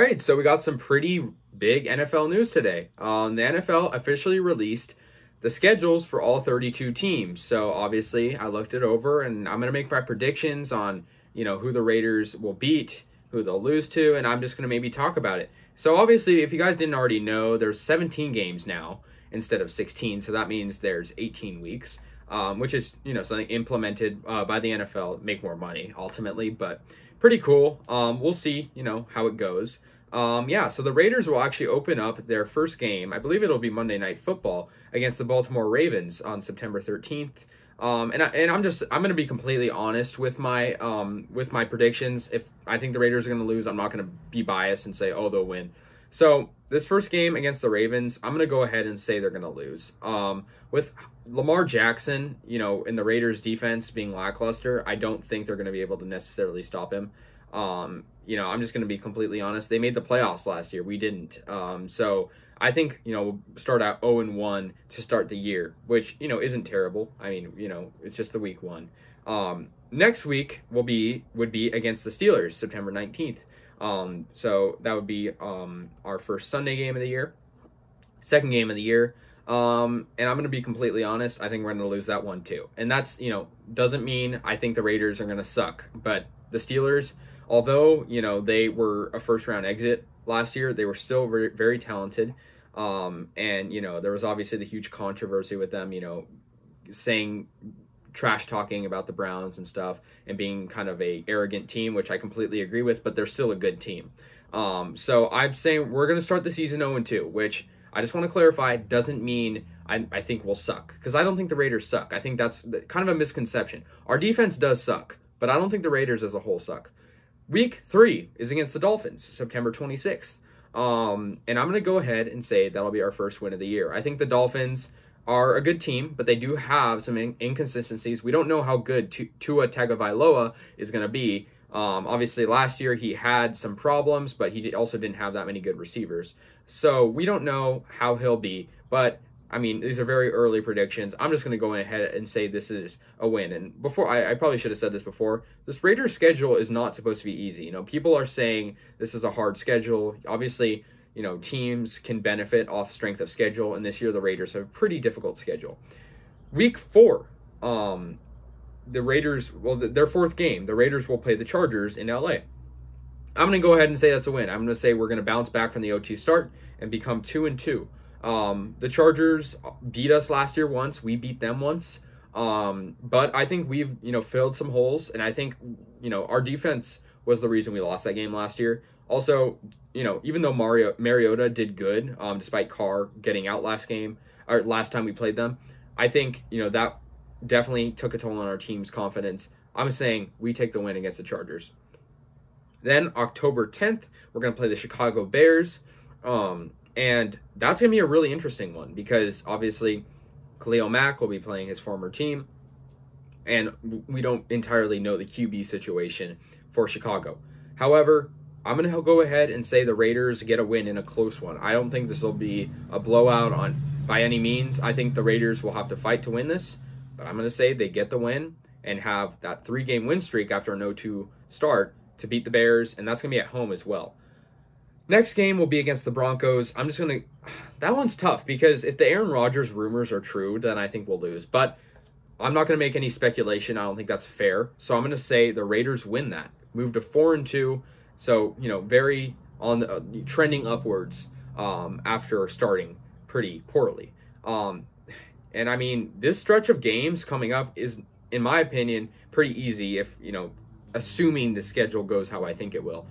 right, so we got some pretty big NFL news today. The NFL officially released the schedules for all 32 teams. So obviously, I looked it over, and I'm going to make my predictions on, who the Raiders will beat, who they'll lose to, and I'm just going to maybe talk about it. So obviously, if you guys didn't already know, there's 17 games now instead of 16, so that means there's 18 weeks, which is, something implemented by the NFL, make more money ultimately, but pretty cool. We'll see, how it goes. So the Raiders will actually open up their first game. I believe it'll be Monday Night Football against the Baltimore Ravens on September 13th. I'm going to be completely honest with my predictions. If I think the Raiders are going to lose, I'm not going to be biased and say, oh, they'll win. So this first game against the Ravens, I'm going to go ahead and say they're going to lose. With Lamar Jackson, in the Raiders defense being lackluster, I don't think they're going to be able to necessarily stop him. I'm just going to be completely honest. They made the playoffs last year. We didn't. So I think, we'll start out 0-1 to start the year, which, isn't terrible. I mean, it's just the week one. Next week would be against the Steelers, September 19th. So that would be our first Sunday game of the year, second game of the year. And I'm going to be completely honest. I think we're going to lose that one too. And that's, doesn't mean I think the Raiders are going to suck, but the Steelers, although, they were a first round exit last year, they were still very, very talented. And, there was obviously the huge controversy with them, saying trash talking about the Browns and stuff and being kind of a arrogant team, which I completely agree with, but they're still a good team. So I'm saying we're going to start the season 0-2, which I just want to clarify doesn't mean I think we'll suck, because I don't think the Raiders suck. I think that's kind of a misconception. Our defense does suck, but I don't think the Raiders as a whole suck. Week 3 is against the Dolphins, September 26th. And I'm going to go ahead and say that'll be our first win of the year. I think the Dolphins are a good team, but they do have some inconsistencies. We don't know how good Tua Tagovailoa is going to be. Obviously, last year he had some problems, but he also didn't have that many good receivers. So we don't know how he'll be, but I mean, these are very early predictions. I'm just going to go ahead and say this is a win. And before, I probably should have said this before, this Raiders schedule is not supposed to be easy. People are saying this is a hard schedule. Obviously, teams can benefit off strength of schedule, and this year the Raiders have a pretty difficult schedule. Week 4, the Raiders, their fourth game, the Raiders will play the Chargers in LA. I'm going to go ahead and say that's a win. I'm going to say we're going to bounce back from the 0-2 start and become 2-2. The Chargers beat us last year once. We beat them once. But I think we've, filled some holes, and I think, our defense was the reason we lost that game last year. Also, even though Mariota did good, despite Carr getting out last time we played them, I think, that definitely took a toll on our team's confidence. I'm saying we take the win against the Chargers. Then October 10th, we're going to play the Chicago Bears. And that's going to be a really interesting one because obviously Khalil Mack will be playing his former team. And we don't entirely know the QB situation for Chicago. However, I'm going to go ahead and say the Raiders get a win in a close one. I don't think this will be a blowout by any means. I think the Raiders will have to fight to win this. But I'm going to say they get the win and have that 3-game win streak after an 0-2 start to beat the Bears. And that's going to be at home as well. Next game will be against the Broncos. I'm just going to... That one's tough because if the Aaron Rodgers rumors are true, then I think we'll lose. But I'm not going to make any speculation. I don't think that's fair. So I'm going to say the Raiders win that. Move to 4-2. So, very on the, trending upwards after starting pretty poorly. And I mean, this stretch of games coming up is, in my opinion, pretty easy if, assuming the schedule goes how I think it will.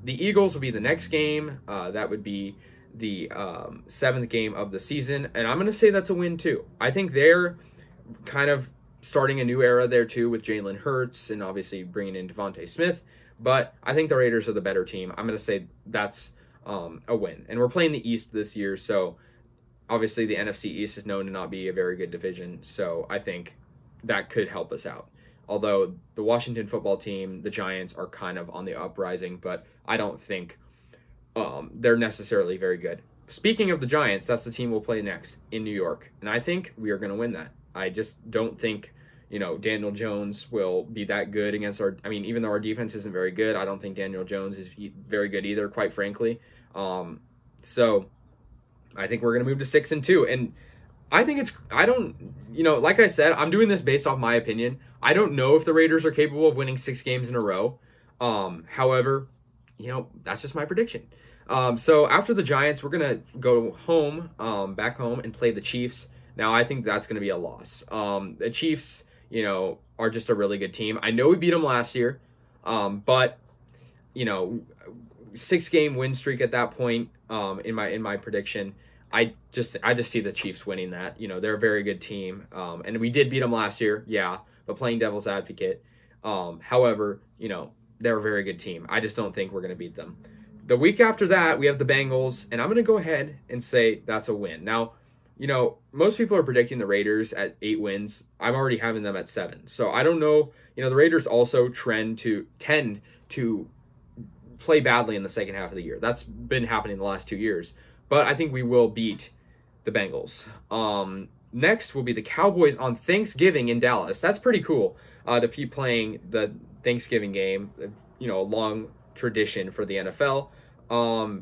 The Eagles will be the next game. That would be the 7th game of the season. And I'm going to say that's a win too. I think they're kind of starting a new era there too with Jalen Hurts and obviously bringing in Devontae Smith. But I think the Raiders are the better team. I'm going to say that's a win. And we're playing the East this year, so obviously the NFC East is known to not be a very good division. So I think that could help us out. Although the Washington football team, the Giants, are kind of on the uprising, but I don't think they're necessarily very good. Speaking of the Giants, that's the team we'll play next in New York. And I think we are going to win that. I just don't think, Daniel Jones will be that good against our. I mean, even though our defense isn't very good, I don't think Daniel Jones is very good either, quite frankly. So I think we're gonna move to 6-2, and I think I don't, like I said, I'm doing this based off my opinion. I don't know if the Raiders are capable of winning 6 games in a row. However, that's just my prediction. So after the Giants, we're going to go home, back home, and play the Chiefs. Now, I think that's going to be a loss. The Chiefs, are just a really good team. I know we beat them last year, but, 6-game win streak at that point, in my prediction. I just see the Chiefs winning that. They're a very good team. And we did beat them last year, yeah, but playing devil's advocate. However, they're a very good team. I just don't think we're going to beat them. The week after that, we have the Bengals, and I'm going to go ahead and say that's a win. Now, most people are predicting the Raiders at 8 wins. I'm already having them at 7. So I don't know. The Raiders also tend to play badly in the second half of the year. That's been happening the last 2 years. But I think we will beat the Bengals. Next will be the Cowboys on Thanksgiving in Dallas. That's pretty cool to be playing the Thanksgiving game, a long tradition for the NFL.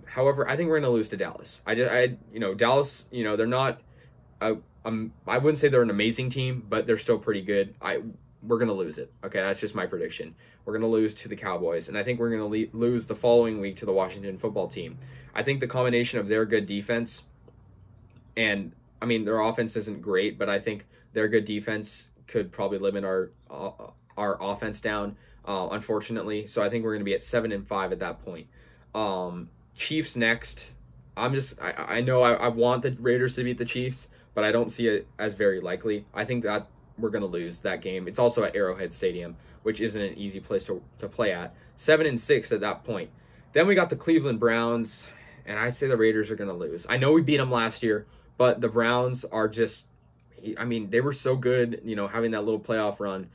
However, I think we're going to lose to Dallas. Dallas, they're not, I wouldn't say they're an amazing team, but they're still pretty good. We're going to lose it. Okay, that's just my prediction. We're going to lose to the Cowboys, and I think we're going to lose the following week to the Washington football team. I think the combination of their good defense and, their offense isn't great, but I think their good defense could probably limit our offense down, unfortunately. So I think we're going to be at 7-5 at that point. Chiefs next. I know I want the Raiders to beat the Chiefs, but I don't see it as very likely. I think that we're going to lose that game. It's also at Arrowhead Stadium, which isn't an easy place to play at. 7-6 at that point. Then we got the Cleveland Browns, and I say the Raiders are going to lose. I know we beat them last year, but the Browns are just, they were so good, having that little playoff run.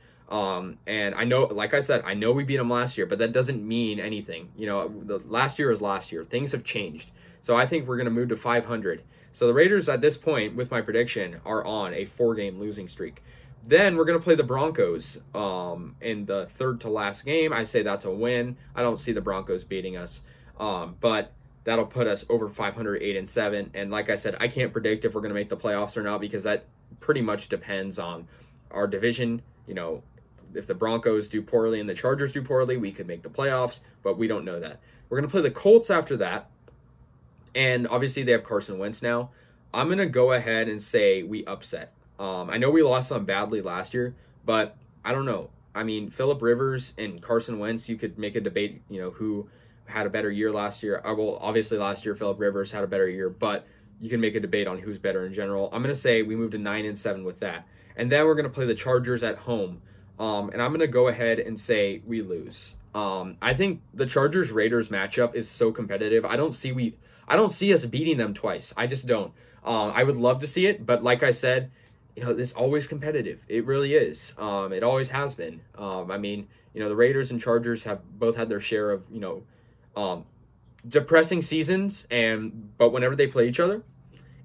And I know, like I said, I know we beat them last year, but that doesn't mean anything. The last year is last year. Things have changed. So I think we're going to move to 500. So the Raiders at this point, with my prediction, are on a 4-game losing streak. Then we're going to play the Broncos in the third to last game. I say that's a win. I don't see the Broncos beating us. But that'll put us over 500, 8-7. And like I said, I can't predict if we're going to make the playoffs or not, because that pretty much depends on our division. If the Broncos do poorly and the Chargers do poorly, we could make the playoffs, but we don't know that. We're going to play the Colts after that. And obviously they have Carson Wentz now. I'm going to go ahead and say we upset. I know we lost them badly last year, but I don't know. Phillip Rivers and Carson Wentz, you could make a debate, who had a better year last year. Well, obviously last year Phillip Rivers had a better year, but you can make a debate on who's better in general. I'm going to say we moved to 9-7 with that. And then we're going to play the Chargers at home. And I'm going to go ahead and say we lose. I think the Chargers-Raiders matchup is so competitive. I don't see us beating them twice. I just don't. I would love to see it, but like I said, it's always competitive. It really is. It always has been. The Raiders and Chargers have both had their share of, depressing seasons, but whenever they play each other,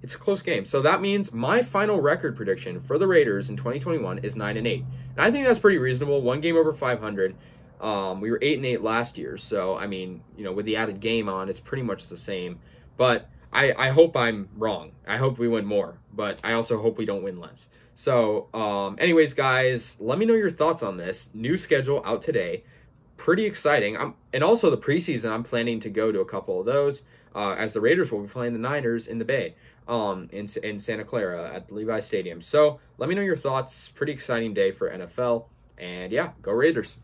it's a close game. So that means my final record prediction for the Raiders in 2021 is 9-8. And I think that's pretty reasonable. 1 game over 500. We were 8-8 last year. So, with the added game on, it's pretty much the same. But I hope I'm wrong. I hope we win more. But I also hope we don't win less. So, anyways, guys, let me know your thoughts on this. New schedule out today. Pretty exciting. And also the preseason, I'm planning to go to a couple of those. As the Raiders will be playing the Niners in the Bay. In Santa Clara at the Levi Stadium. So let me know your thoughts. Pretty exciting day for NFL. And yeah, go Raiders.